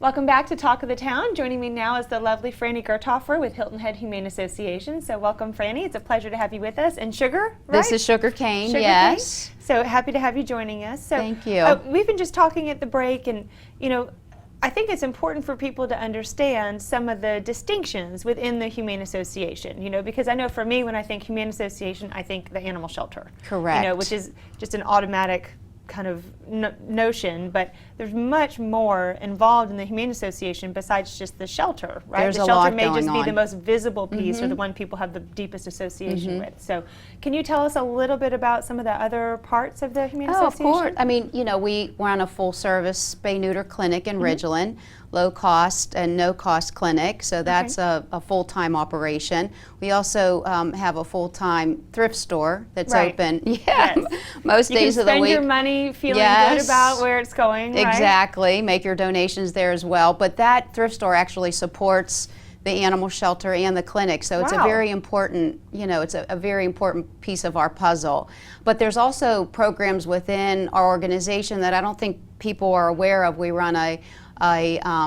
Welcome back to Talk of the Town. Joining me now is the lovely Franny Gerthoffer with Hilton Head Humane Association. So welcome, Franny. It's a pleasure to have you with us. And Sugar, right? This is Sugar Cane, Sugar yes. Cane. So happy to have you joining us. So, thank you. We've been just talking at the break, and I think it's important for people to understand some of the distinctions within the Humane Association, because I know for me, when I think Humane Association, I think the animal shelter. Correct. Which is just an automatic kind of notion, but there's much more involved in the Humane Association besides just the shelter, right? There's the a shelter lot may going just be on. the most visible piece or the one people have the deepest association with. So can you tell us a little bit about some of the other parts of the Humane Association? Of course. I mean, we run a full service spay-neuter clinic in Ridgeland, low cost and no cost clinic, so that's a full-time operation. We also have a full-time thrift store that's open most days of the week. You can spend your money feeling good about where it's going, right? Exactly. Make your donations there as well. But that thrift store actually supports the animal shelter and the clinic, so it's a very important, it's a very important piece of our puzzle. But there's also programs within our organization that I don't think people are aware of. We run a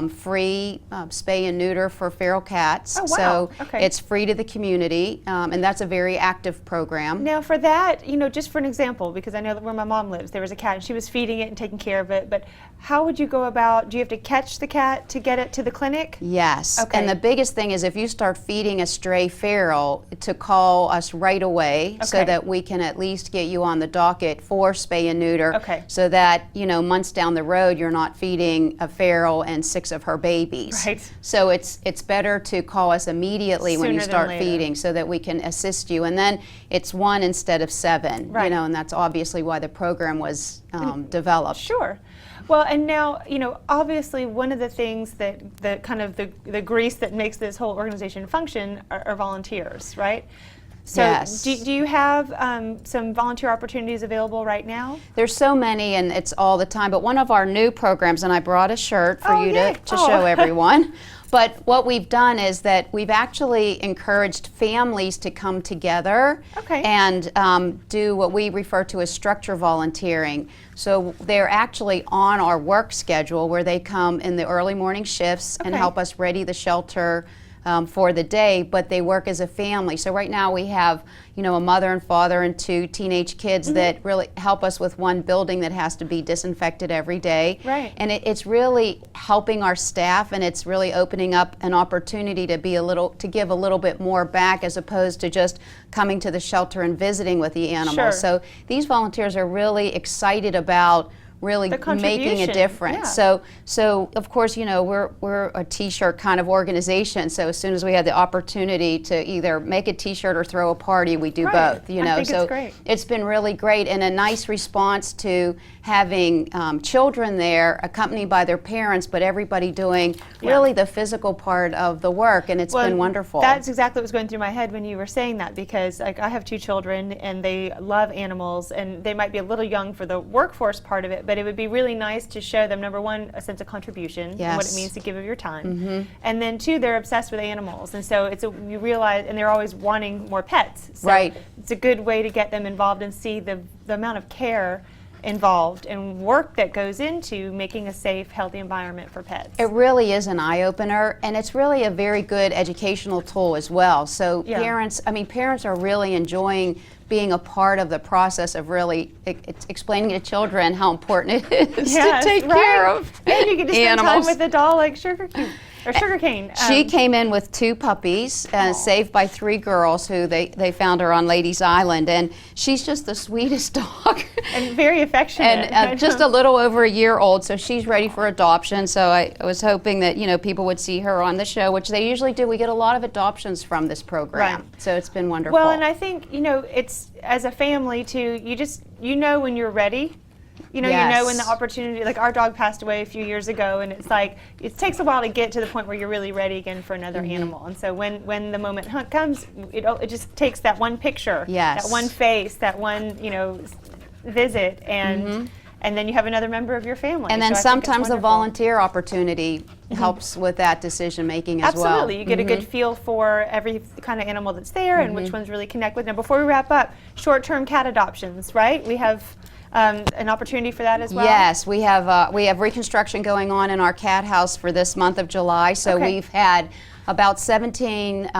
free spay and neuter for feral cats. Oh, wow. So okay. It's free to the community, and that's a very active program. Now for that, just for an example, because I know that where my mom lives, there was a cat and she was feeding it and taking care of it, but how would you go about, do you have to catch the cat to get it to the clinic? Yes, okay. And the biggest thing is if you start feeding a stray feral, to call us right away so that we can at least get you on the docket for spay and neuter, so that, months down the road you're not feeding a feral and 6 of her babies. Right. So it's better to call us immediately when you start later. feeding so that we can assist you. And then it's 1 instead of 7, and that's obviously why the program was developed. Sure. Well, and now, obviously one of the things that the grease that makes this whole organization function are volunteers, right? So yes. Do you have some volunteer opportunities available right now? There's so many, and it's all the time, but one of our new programs, and I brought a shirt for you to show everyone, but what we've done is that we've actually encouraged families to come together and do what we refer to as structure volunteering. So they're actually on our work schedule where they come in the early morning shifts and help us ready the shelter for the day, but they work as a family. So right now we have, a mother and father and 2 teenage kids that really help us with one building that has to be disinfected every day. Right. And it's really helping our staff, and it's really opening up an opportunity to give a little bit more back as opposed to just coming to the shelter and visiting with the animals. Sure. So these volunteers are really excited about really making a difference. So of course, we're a t-shirt kind of organization, so as soon as we had the opportunity to either make a t-shirt or throw a party, we do both, I think so it's great. It's been really great and a nice response to having children there accompanied by their parents, but everybody doing really the physical part of the work, and it's been wonderful. That's exactly what was going through my head when you were saying that, because I have 2 children and they love animals, and they might be a little young for the workforce part of it, but it would be really nice to show them, number 1, a sense of contribution and what it means to give of your time, and then 2, they're obsessed with animals, and so you realize, and they're always wanting more pets. So it's a good way to get them involved and see the amount of care involved and work that goes into making a safe, healthy environment for pets. It really is an eye-opener, and it's really a very good educational tool as well. So parents are really enjoying being a part of the process of really explaining to children how important it is to take care of and you get to spend animals. time with a doll like Sugar Cane. She came in with 2 puppies, saved by 3 girls who they found her on Ladies Island, and she's just the sweetest dog. And very affectionate. And just a little over a year old, so she's ready for adoption. So I was hoping that people would see her on the show, which they usually do. We get a lot of adoptions from this program, so it's been wonderful. Well, and I think it's as a family too. You know when you're ready. You know when the opportunity, like our dog passed away a few years ago, and it's like it takes a while to get to the point where you're really ready again for another animal. And so when the moment comes, it just takes that one picture, that one face, that one visit, and then you have another member of your family. And then sometimes the volunteer opportunity helps with that decision making as well. Absolutely, you get a good feel for every kind of animal that's there and which ones really connect with them. Before we wrap up, short-term cat adoptions, right? We have an opportunity for that as well? Yes, we have reconstruction going on in our cat house for this month of July. So Okay. we've had about 17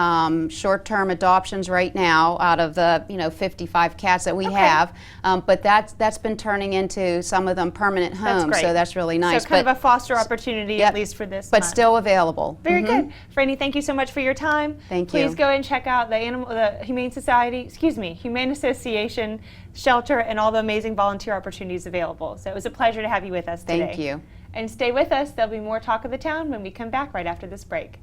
short-term adoptions right now out of the 55 cats that we Okay. have. But that's been turning into some of them permanent homes. great. So that's really nice. So kind of a foster opportunity, Yep, at least for this but month. still available. Very good. Franny, thank you so much for your time. Thank you. Please go and check out the Humane Association shelter and all the amazing volunteer opportunities available. So it was a pleasure to have you with us today. Thank you. And stay with us. There'll be more Talk of the Town when we come back right after this break.